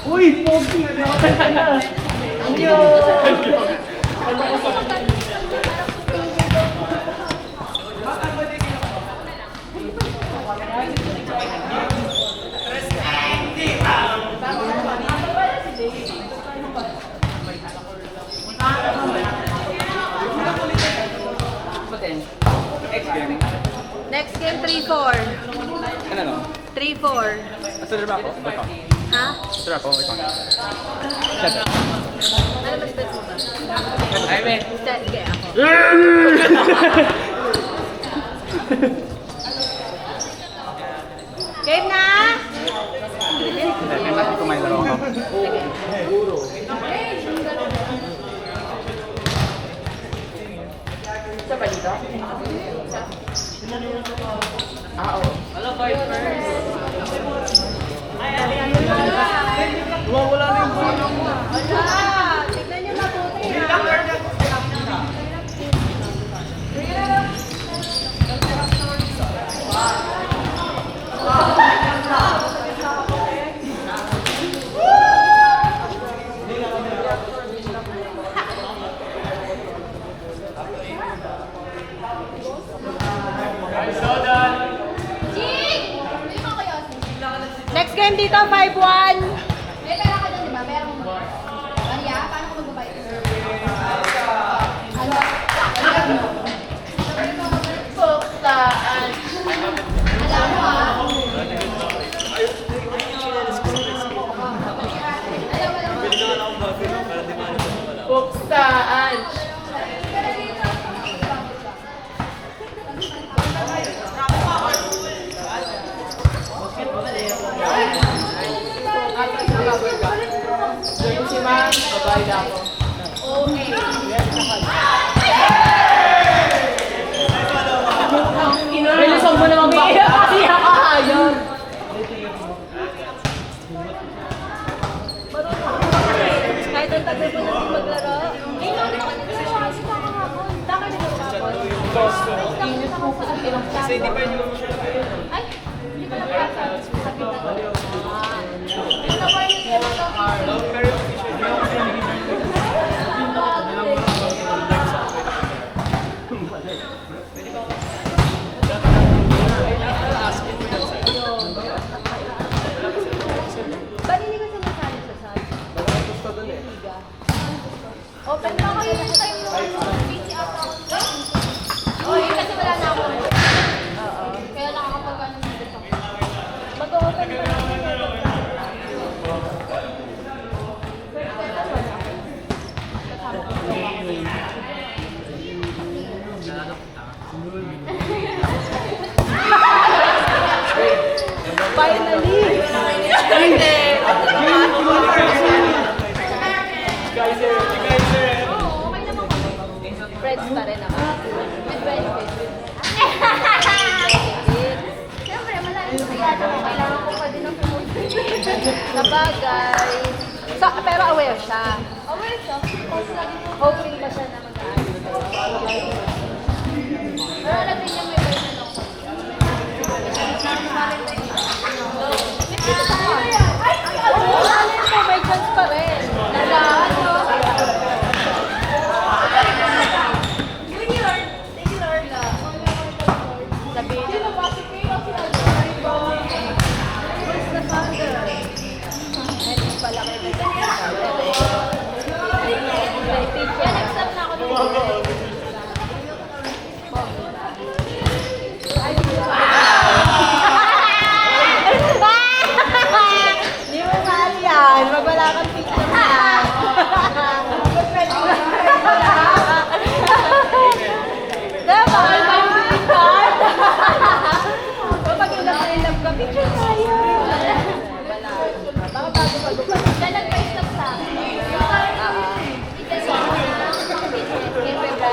Uy, Pogi! Next game, 3-4. Ano no? 3-4. Asal ba ako? Ba ko? Ha? Asal ako? Ba ko? Ano ba stats mo ba? Ay, be. Stats kaya ako. Game na? Hindi natin kumain laro ako. Isa pa dito? Hello, boy first. Wala na yung bola mo. Ala! Tignan niyo mabuti ha. Next game dito, 5-1. May pera ka dyan, di ba? Pera mo ba? Maria, paano ko magbabayad? Ano? Puksaan. Alam mo ah. Puksaan. Si Ma'am, babae na ako. Bilisong mo naman ba? Kaya ka ayaw. Kahit ang tabi mo natin maglaro. Eh, no, kasi kakahapon. Daka na kakahapon. Init mo sa ilang Kasi hindi pa yung Ay, hindi ko napasa. Sakit na to. Ito pa yung game to. Ba't hindi ka sumasali sa sali? Open na kayo yung time mo. PC out ako. Oy, kasi wala na ako. Kaya nakakapagkano ng dito. Mag-open pa lang. Finally! Oo, okay naman kami. Friends pa rin ako. With benefits. Siyempre, malalim sa yata ko. Kailangan ko pa din ng pumunta. Sabagay. Pero aware siya. Aware siya. Kasi lagi mo. Hoping pa siya na mag-aayos. Pero alam din niya may version ako. Ay! Ano po, may chance pa rin. Nalaan, no? Thank you, Lord. Thank you, Lord. Sabihin Sino niya. ba? Si Kaya, si Who's the founder? Hindi pala kayo may Yan, next na ako ng Hindi mo mahal yan. Mabala kang picture yan. Diba? Mahal ba yung green card? Kapag ilap ka, picture tayo. Wala. Baka bago pag-upan. Siya nag-stop sa akin. Isa sa mga pang-business.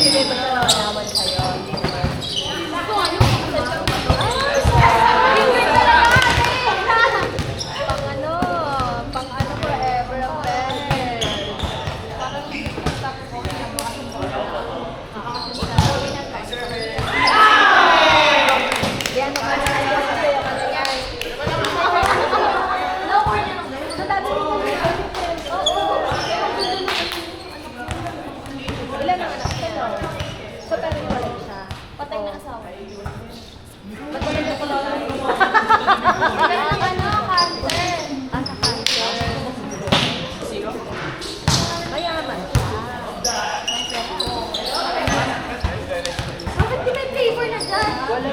Hindi ba siya naman sa'yo? Hindi naman. Pang ano? Pang ano forever ang best. Yan naman na yan. Kasi yung ano yan. Ilan ang anak niya, no? So, pero wala siya. Patay na asawa. Ba't wala niya pala alam mo? Patay na ano, cancer. Ah, sa cancer. Mayaman siya. Bakit di may flavor na dyan? Wala.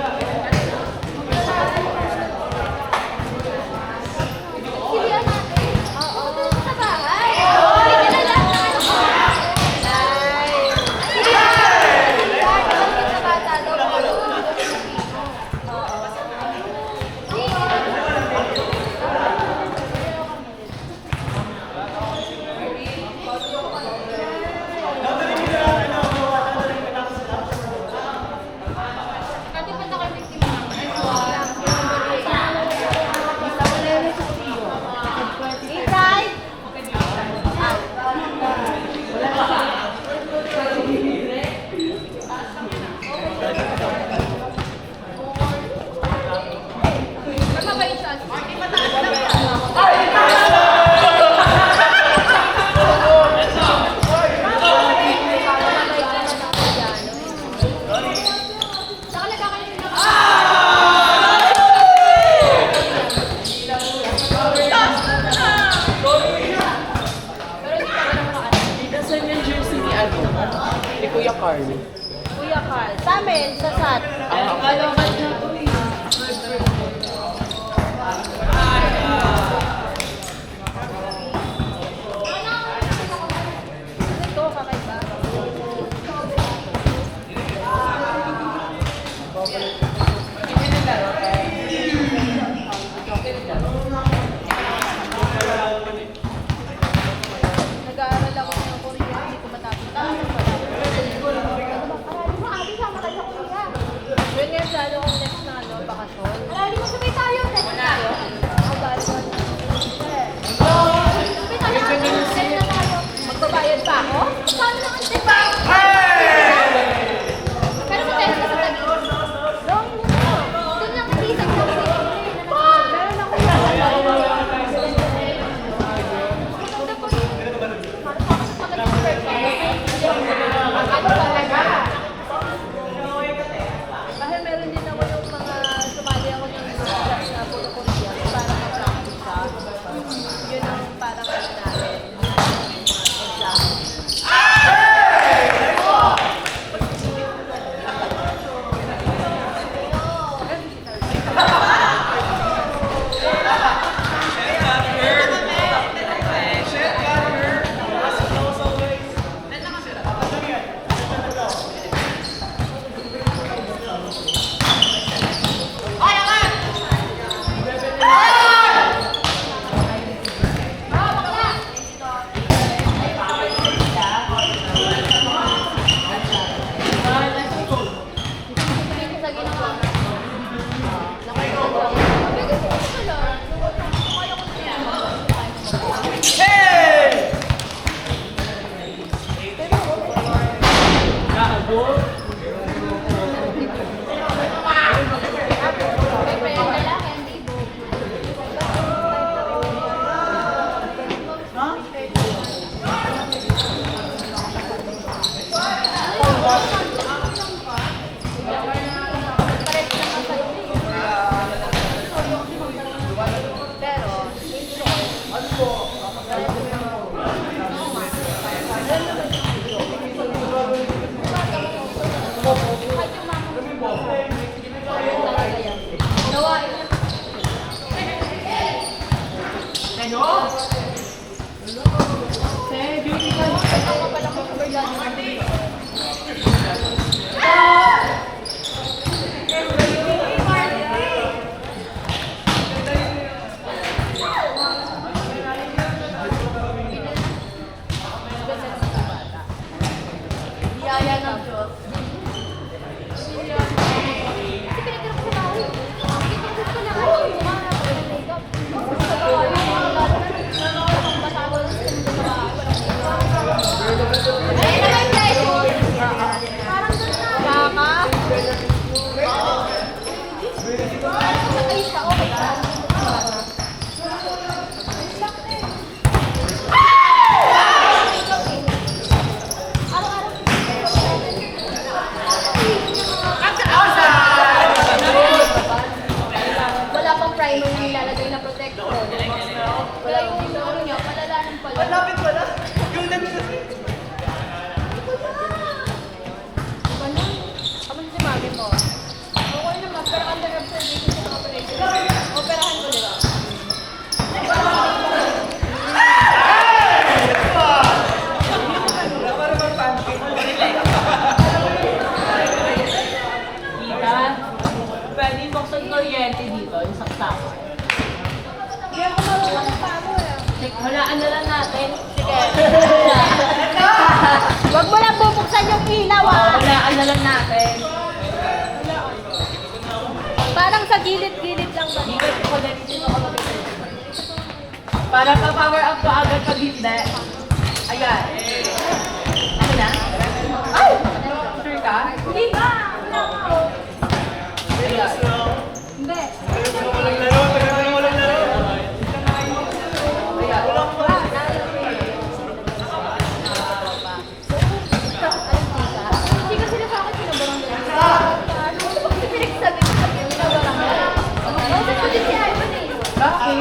Silihan natin. Oo. Doon sa bahay. Hindi na lang na ano ko. Silihan sa bata daw. Kati pa na kayo may Itay! Mababait siya. Saka nagkakalit na Nasaan yung jersey ni ano? Ni Kuya Carl. Kuya Carl. Sa amin, sa SAT. Ito, kakaiba. Nag-aaral ako ng Korea, hindi ko matapos. Maaari siya matay sa kuya. Yun nga plano kong next na ano, bakasyon. Arali mo sabay tayo. Next tayo. Ang bakasyon. Sabay tayo. Next na tayo. Magbabayad pa ako? Paano lang ang diba? Pero sa tayo sa tagig. Wrong mo. Doon lang natisag sa Meron ako Kasi meron din ako yung mga sumali ako ng class na puro Korean para ma-practice siya. Yun ang parang ano namin. Exam. sa ginawa. Biyaya ng Diyos. Dito ko na dito ako para pa-power up ko agad pag hindi. Ayan. Ako na? Ay! Sure ka? Hindi ba? Ayan. Hindi. Walang laro, walang laro. Ayan. Hindi kasi na sa akin pinabarang nila. Ano ba kasi pinagsabi ko sa akin pinabarang nila? Bakit ko din si Ivan eh? Bakit?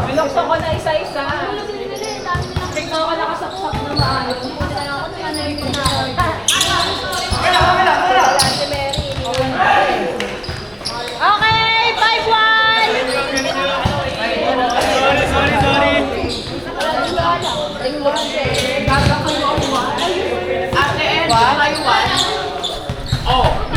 Binuksan ko na isa-isa. Ano din nila eh, dami nilang Check mo ako nakasaksak na maayos.